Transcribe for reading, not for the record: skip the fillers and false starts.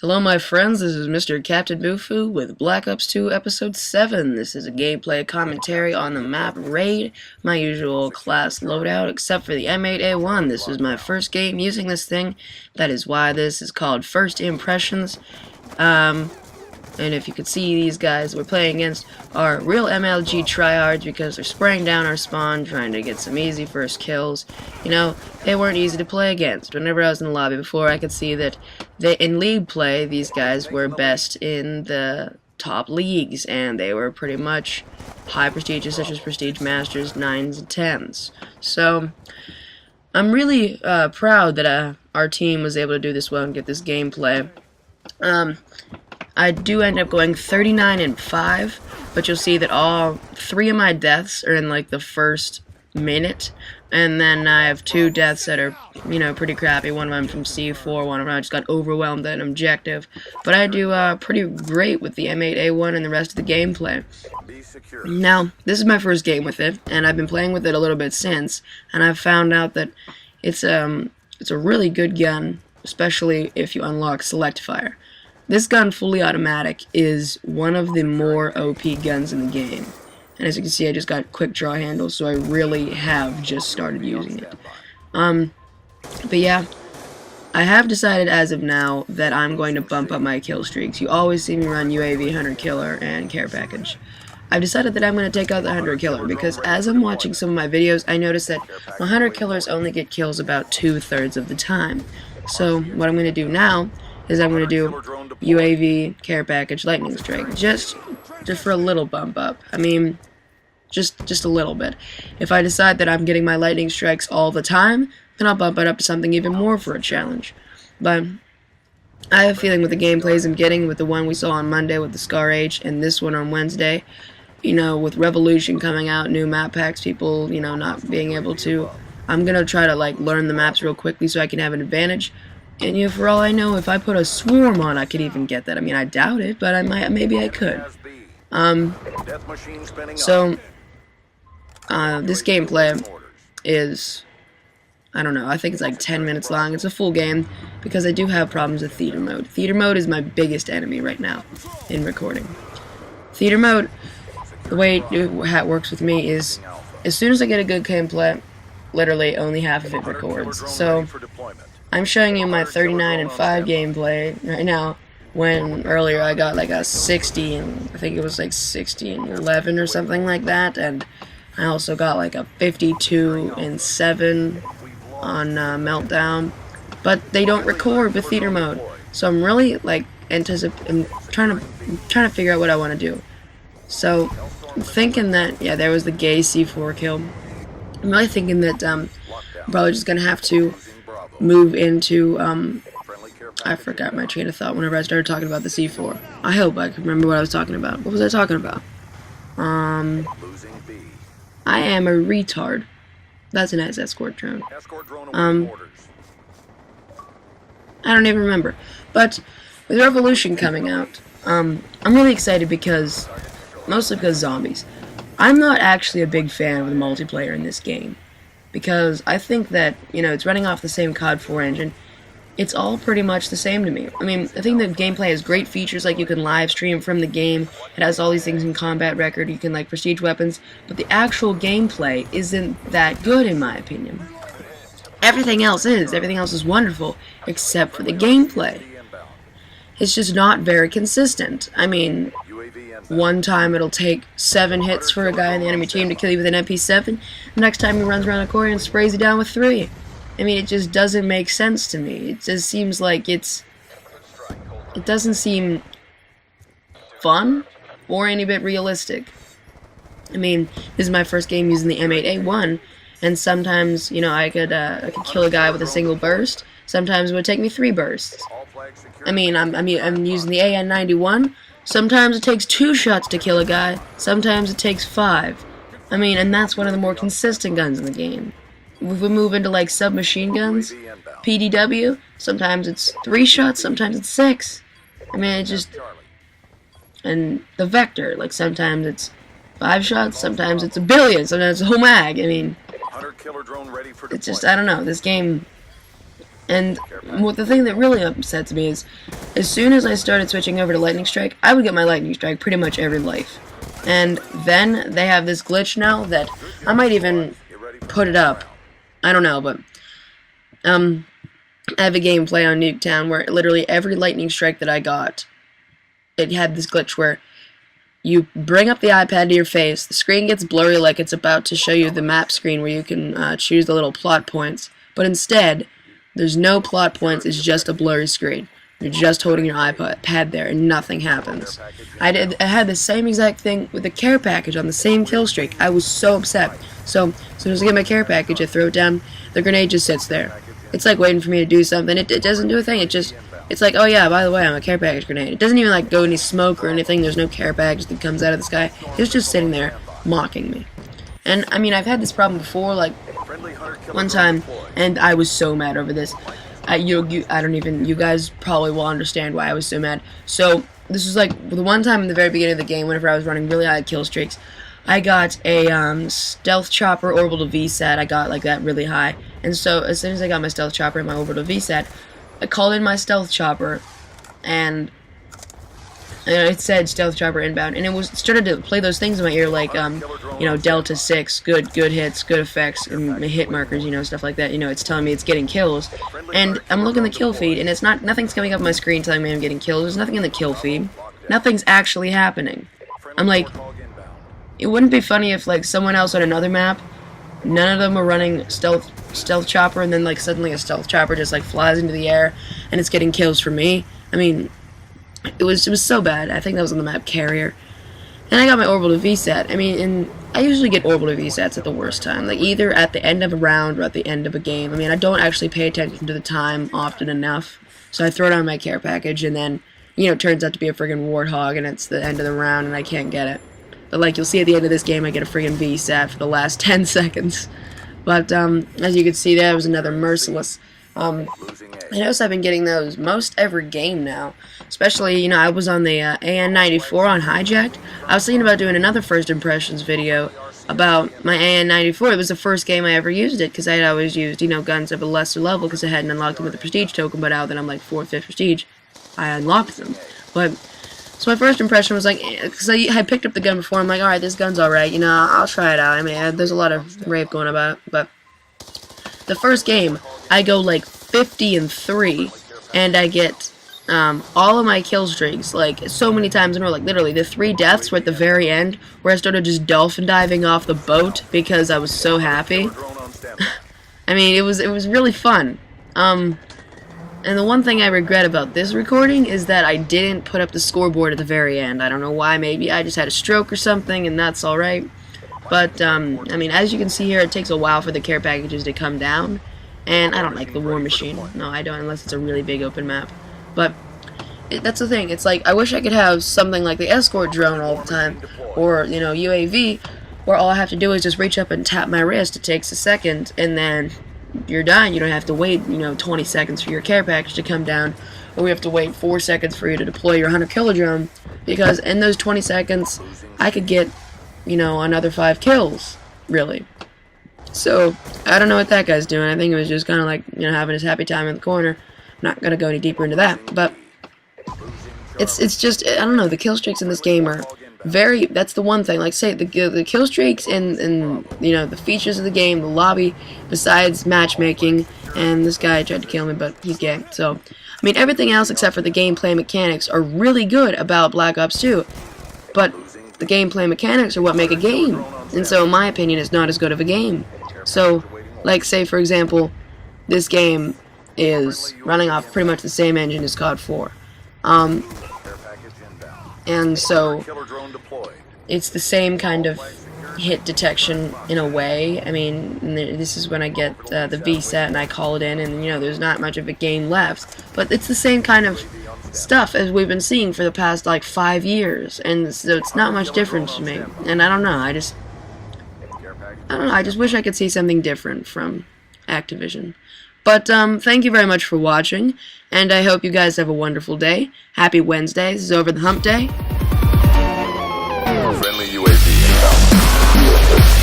Hello my friends, this is Mr. Captain Bufu with Black Ops 2 Episode 7. This is a gameplay commentary on the map Raid, my usual class loadout, except for the M8A1. This is my first game using this thing. That is why this is called First Impressions. And if you could see, these guys we're playing against are real MLG tryhards because they're spraying down our spawn, trying to get some easy first kills. You know, they weren't easy to play against. Whenever I was in the lobby before, I could see that in league play, these guys were best in the top leagues, and they were pretty much high prestiges such as Prestige Masters 9s and 10s. So, I'm really proud that our team was able to do this well and get this gameplay. I do end up going 39-5, but you'll see that all 3 of my deaths are in like the first minute, and then I have 2 deaths that are, you know, pretty crappy. One of them from C4, one of them I just got overwhelmed at an objective. But I do pretty great with the M8A1 and the rest of the gameplay. Now, this is my first game with it, and I've been playing with it a little bit since, and I've found out that it's a really good gun, especially if you unlock Select Fire. This gun, fully automatic, is one of the more OP guns in the game. And as you can see, I just got quick draw handles, so I really have just started using it. But yeah, I have decided as of now that I'm going to bump up my kill streaks. You always see me run UAV, Hunter Killer, and Care Package. I've decided that I'm going to take out the Hunter Killer, because as I'm watching some of my videos, I notice that my Hunter Killers only get kills about 2/3 of the time. So what I'm going to do now is I'm going to do UAV, Care Package, Lightning Strike, just for a little bump up. I mean, just a little bit. If I decide that I'm getting my Lightning Strikes all the time, then I'll bump it up to something even more for a challenge. But I have a feeling with the gameplays I'm getting, with the one we saw on Monday with the Scar H, and this one on Wednesday, you know, with Revolution coming out, new map packs, people, you know, not being able to, I'm going to try to, like, learn the maps real quickly so I can have an advantage. And you know, for all I know, if I put a swarm on, I could even get that. I mean, I doubt it, but maybe I could. This gameplay is, I don't know, I think it's like 10 minutes long. It's a full game, because I do have problems with theater mode. Theater mode is my biggest enemy right now in recording. Theater mode, the way it works with me is, as soon as I get a good gameplay, literally only half of it records. So I'm showing you my 39-5 gameplay right now, when earlier I got like a 60, and I think it was like 60-11 or something like that, and I also got like a 52-7 on Meltdown, but they don't record with theater mode, so I'm really like I'm trying to figure out what I want to do. So I'm thinking that, yeah, there was the gay C4 kill. I'm really thinking that I'm probably just gonna have to move into, I forgot my train of thought whenever I started talking about the C4. I hope I can remember what I was talking about. What was I talking about? I am a retard. That's an escort drone. I don't even remember. But with Revolution coming out, I'm really excited because, mostly because zombies. I'm not actually a big fan of the multiplayer in this game, because I think that, you know, it's running off the same COD 4 engine. It's all pretty much the same to me. I mean, I think the gameplay has great features, like you can live stream from the game. It has all these things in combat record. You can, like, prestige weapons. But the actual gameplay isn't that good, in my opinion. Everything else is. Everything else is wonderful, except for the gameplay. It's just not very consistent. I mean, one time it'll take 7 hits for a guy in the enemy team to kill you with an MP7. The next time he runs around a corner and sprays you down with 3. I mean, it just doesn't make sense to me. It just seems like it doesn't seem fun or any bit realistic. I mean, this is my first game using the M8A1, and sometimes, you know, I could kill a guy with a single burst. Sometimes it would take me 3 bursts. I mean, I'm using the AN91. Sometimes it takes 2 shots to kill a guy. Sometimes it takes 5. I mean, and that's one of the more consistent guns in the game. If we move into like submachine guns, PDW, sometimes it's 3 shots, sometimes it's 6. I mean, it just, and the Vector, like sometimes it's 5 shots, sometimes it's a billion, sometimes it's a whole mag. I mean, it's just, I don't know, this game, And what the thing that really upsets me is, as soon as I started switching over to Lightning Strike, I would get my Lightning Strike pretty much every life. And then they have this glitch now that I might even put it up. I don't know, but I have a gameplay on Nuketown where literally every Lightning Strike that I got, it had this glitch where you bring up the iPad to your face, the screen gets blurry like it's about to show you the map screen where you can choose the little plot points, but instead, there's no plot points, it's just a blurry screen. You're just holding your iPad there and nothing happens. I had the same exact thing with the care package on the same kill streak. I was so upset. So, as soon as I get my care package, I throw it down, the grenade just sits there. It's like waiting for me to do something. It doesn't do a thing, it's like, oh yeah, by the way, I'm a care package grenade. It doesn't even like go any smoke or anything, there's no care package that comes out of the sky. It's just sitting there, mocking me. And, I mean, I've had this problem before, like, one time, and I was so mad over this. You guys probably will understand why I was so mad. So, this was like, the one time in the very beginning of the game, whenever I was running really high kill streaks, I got a, Stealth Chopper Orbital VSAT. I got, like, that really high. And so, as soon as I got my Stealth Chopper and my Orbital VSAT, I called in my Stealth Chopper, and it said Stealth Chopper inbound, and it started to play those things in my ear, like, you know, Delta 6, good hits, good effects, and hit markers, you know, stuff like that. You know, it's telling me it's getting kills, and I'm looking at the kill feed, and nothing's coming up on my screen telling me I'm getting kills. There's nothing in the kill feed. Nothing's actually happening. I'm like, it wouldn't be funny if, like, someone else on another map, none of them were running Stealth Chopper, and then, like, suddenly a Stealth Chopper just, like, flies into the air, and it's getting kills for me. I mean, it was so bad. I think that was on the map Carrier. And I got my Orbital VSAT. I mean, and I usually get Orbital VSATs at the worst time. Like, either at the end of a round or at the end of a game. I mean, I don't actually pay attention to the time often enough. So I throw it on my care package, and then, you know, it turns out to be a friggin' Warthog, and it's the end of the round, and I can't get it. But, like, you'll see at the end of this game, I get a friggin' VSAT for the last 10 seconds. But, as you can see, there was another Merciless. I notice I've been getting those most every game now. Especially, you know, I was on the AN-94 on Hijacked. I was thinking about doing another First Impressions video about my AN-94. It was the first game I ever used it, because I had always used, you know, guns of a lesser level, because I hadn't unlocked them with the Prestige token, but now that I'm like 4th, 5th Prestige, I unlocked them. But, so my first impression was like, because I had picked up the gun before, I'm like, alright, this gun's alright, you know, I'll try it out. I mean, there's a lot of rave going about it, but the first game, I go like 50-3, and I get all of my kill streaks, like, so many times in a row. Like, literally, the 3 deaths were at the very end, where I started just dolphin diving off the boat because I was so happy. I mean, it was really fun. And the one thing I regret about this recording is that I didn't put up the scoreboard at the very end. I don't know why. Maybe I just had a stroke or something, and that's alright. But, I mean, as you can see here, it takes a while for the care packages to come down. And I don't like the War Machine. No, I don't, unless it's a really big open map. But that's the thing. It's like, I wish I could have something like the escort drone all the time, or, you know, UAV, where all I have to do is just reach up and tap my wrist. It takes a second, and then you're done. You don't have to wait, you know, 20 seconds for your care package to come down, or we have to wait 4 seconds for you to deploy your 100 drone, because in those 20 seconds, I could get, you know, another 5 kills, really. So, I don't know what that guy's doing. I think it was just kind of like, you know, having his happy time in the corner. Not gonna go any deeper into that, but it's just, I don't know, the kill streaks in this game are very, that's the one thing, like, say, the kill streaks and, you know, the features of the game, the lobby, besides matchmaking, and this guy tried to kill me, but he's gay, so, I mean, everything else except for the gameplay mechanics are really good about Black Ops 2, but the gameplay mechanics are what make a game, and so, in my opinion, it's not as good of a game. So, like, say, for example, this game is running off pretty much the same engine as COD 4. And so, it's the same kind of hit detection in a way. I mean, this is when I get the VSAT and I call it in, and, you know, there's not much of a game left. But it's the same kind of stuff as we've been seeing for the past, like, 5 years. And so it's not much different to me. And I don't know, I just wish I could see something different from Activision. But, thank you very much for watching, and I hope you guys have a wonderful day. Happy Wednesday. This is Over the Hump Day. Friendly UAV inbound.